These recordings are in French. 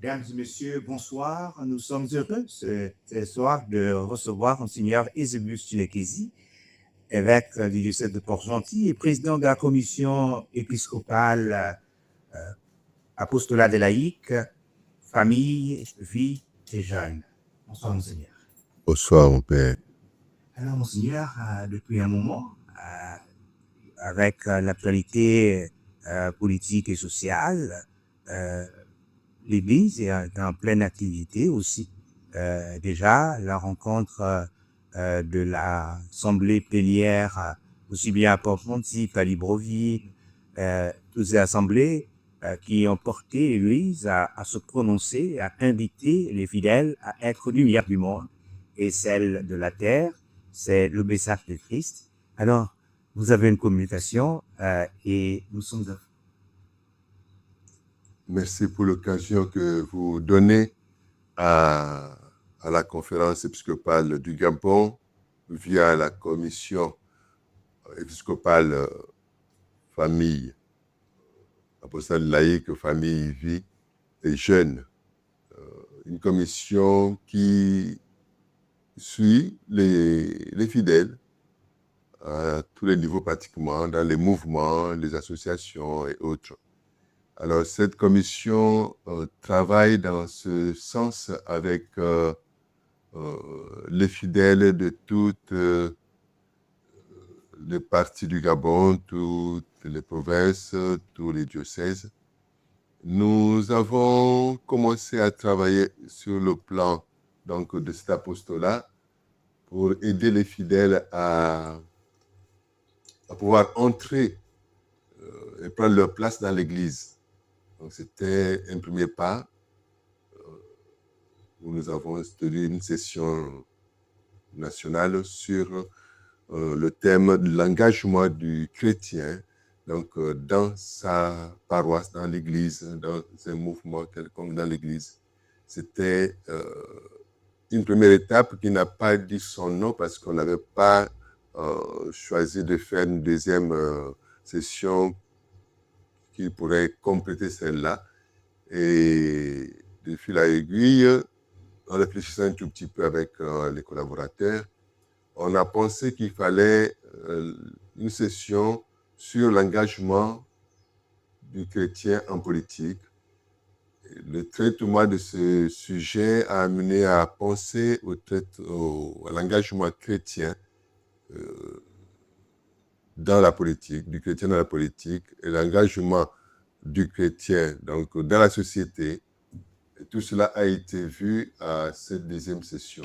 Mesdames et messieurs, bonsoir. Nous sommes heureux ce soir de recevoir Monseigneur Eusebius Tshilekezi, évêque du diocèse de Port-Gentil et président de la commission épiscopale apostolat des laïcs, famille, vie et jeunes. Bonsoir, Monseigneur. Bonsoir, mon père. Alors, Monseigneur, depuis un moment, avec l'actualité politique et sociale, l'Église est en pleine activité aussi. Déjà, la rencontre de l'Assemblée plénière, aussi bien à Port-Gentil qu'à Libreville, toutes ces assemblées qui ont porté l'Église à se prononcer, à inviter les fidèles à être lumière du monde. Et celle de la terre, c'est le message de Christ. Alors, vous avez une communication et nous sommes... Merci pour l'occasion que vous donnez à la conférence épiscopale du Gabon via la commission épiscopale famille, apostole laïque, famille, vie et jeunes. Une commission qui suit les fidèles à tous les niveaux pratiquement, dans les mouvements, les associations et autres. Alors, cette commission travaille dans ce sens avec les fidèles de toutes les parties du Gabon, toutes les provinces, tous les diocèses. Nous avons commencé à travailler sur le plan donc, de cet apostolat pour aider les fidèles à pouvoir entrer et prendre leur place dans l'Église. Donc, c'était un premier pas où nous avons tenu une session nationale sur le thème de l'engagement du chrétien donc, dans sa paroisse, dans l'Église, dans un mouvement quelconque dans l'Église. C'était une première étape qui n'a pas dit son nom parce qu'on n'avait pas choisi de faire une deuxième session qui pourrait compléter celle-là. Et de fil à aiguille, en réfléchissant un tout petit peu avec les collaborateurs, on a pensé qu'il fallait une session sur l'engagement du chrétien en politique. Le traitement de ce sujet a amené à penser à l'engagement chrétien dans la politique, du chrétien dans la politique, et l'engagement du chrétien donc, dans la société. Et tout cela a été vu à cette deuxième session.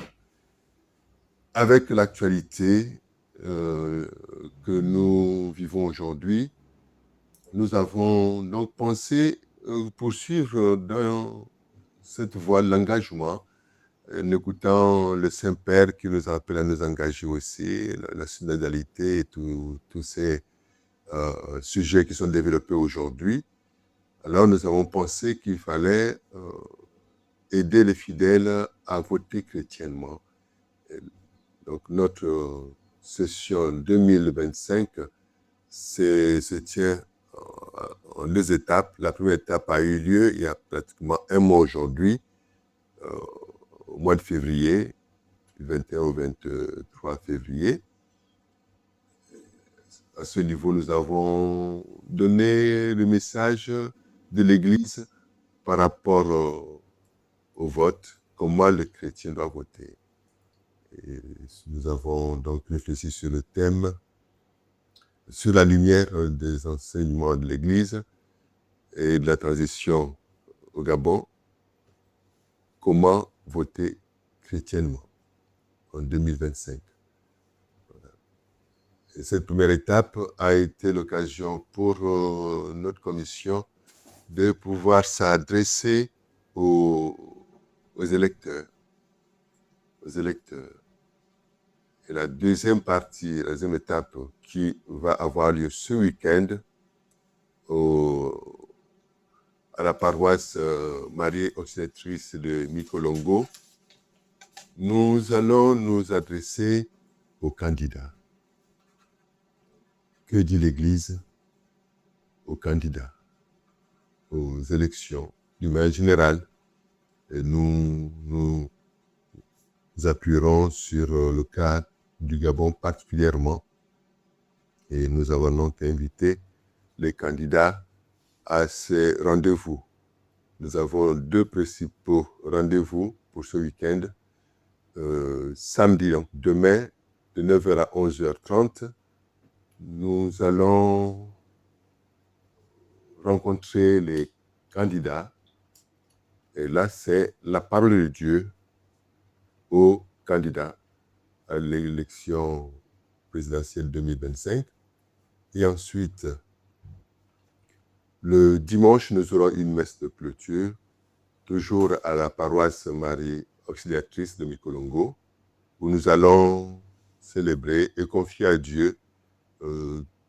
Avec l'actualité que nous vivons aujourd'hui, nous avons donc pensé poursuivre dans cette voie de l'engagement, en écoutant le Saint-Père qui nous appelle à nous engager aussi, la synodalité et tous ces sujets qui sont développés aujourd'hui. Alors nous avons pensé qu'il fallait aider les fidèles à voter chrétiennement. Donc notre session 2025 se tient en deux étapes. La première étape a eu lieu il y a pratiquement un mois aujourd'hui, au mois de février, du 21 au 23 février. À ce niveau, nous avons donné le message de l'Église par rapport au vote, comment le chrétien doit voter. Et nous avons donc réfléchi sur le thème, sur la lumière des enseignements de l'Église et de la transition au Gabon, comment voter chrétiennement en 2025. Voilà. Et cette première étape a été l'occasion pour notre commission de pouvoir s'adresser aux électeurs. Et la deuxième partie, la deuxième étape qui va avoir lieu ce week-end à la paroisse Marie Auxiliatrice de Mikolongo, nous allons nous adresser aux candidats. Que dit l'Église aux candidats, aux élections, d'une manière générale, Et nous appuierons sur le cas du Gabon particulièrement. Et nous avons donc invité les candidats à ces rendez-vous. Nous avons 2 principaux rendez-vous pour ce week-end. Samedi, donc demain, de 9h à 11h30, nous allons rencontrer les candidats. Et là, c'est la parole de Dieu aux candidats à l'élection présidentielle 2025. Et ensuite, le dimanche, nous aurons une messe de clôture, toujours à la paroisse Marie Auxiliatrice de Mikolongo, où nous allons célébrer et confier à Dieu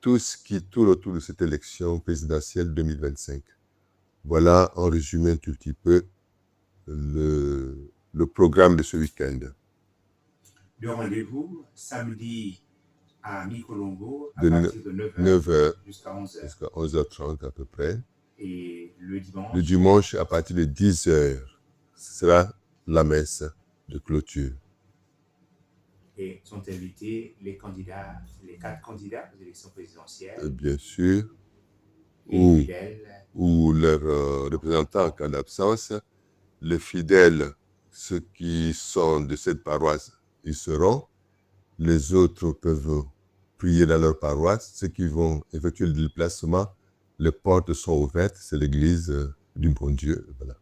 tout ce qui tourne autour de cette élection présidentielle 2025. Voilà en résumé un tout petit peu le programme de ce week-end. Le rendez-vous samedi à Mikolongo à De partir de 9h jusqu'à 11h. jusqu'à 11h30 à peu près. Et le Le dimanche, à partir de 10h, ce sera la messe de clôture. Et sont invités les 4 candidats aux élections présidentielles. Bien sûr, Et ou leurs représentants en cas d'absence. Les fidèles, ceux qui sont de cette paroisse, ils seront. Les autres peuvent prier dans leur paroisse. Ceux qui vont effectuer le déplacement, les portes sont ouvertes. C'est l'église du bon Dieu. Voilà.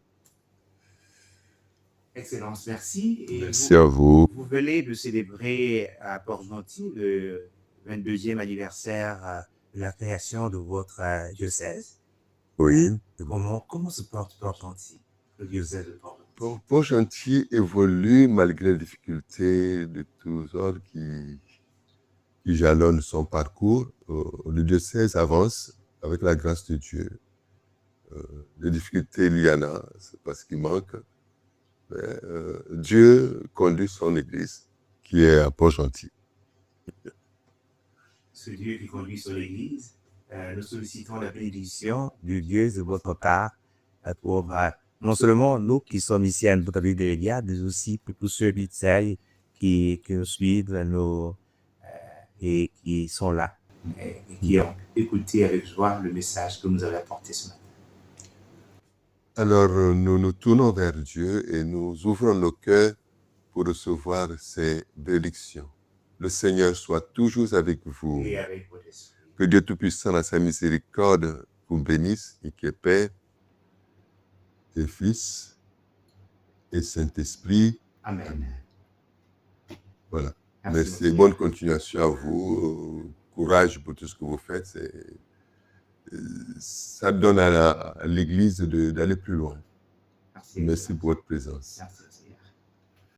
Excellence, merci. Et merci à vous. Vous venez de célébrer à Port-Gentil le 22e anniversaire de la création de votre diocèse. Oui. Comment se porte Port-Gentil, le diocèse de Port-Gentil? Port-Gentil évolue malgré les difficultés de tous ordres qui jalonnent son parcours. Le diocèse avance avec la grâce de Dieu. Les difficultés, il y en a, c'est pas ce qui manque. Mais, Dieu conduit son Église, qui est à Port-Gentil. Ce Dieu qui conduit son Église, nous sollicitons la bénédiction de Dieu de votre part pour non seulement nous qui sommes ici à notre ville de l'Eliade, mais aussi pour tous ceux qui nous suivent et qui sont là et qui ont écouté avec joie le message que nous avons apporté ce matin. Alors, nous nous tournons vers Dieu et nous ouvrons nos cœurs pour recevoir ces bénédictions. Le Seigneur soit toujours avec vous. Et avec votre esprit. Que Dieu Tout-Puissant, dans sa miséricorde, vous bénisse et qui est Père et Fils et Saint-Esprit. Amen. Voilà. Merci. Bonne continuation à vous. Courage pour tout ce que vous faites. Ça donne à l'Église d'aller plus loin. Merci pour votre présence. Merci.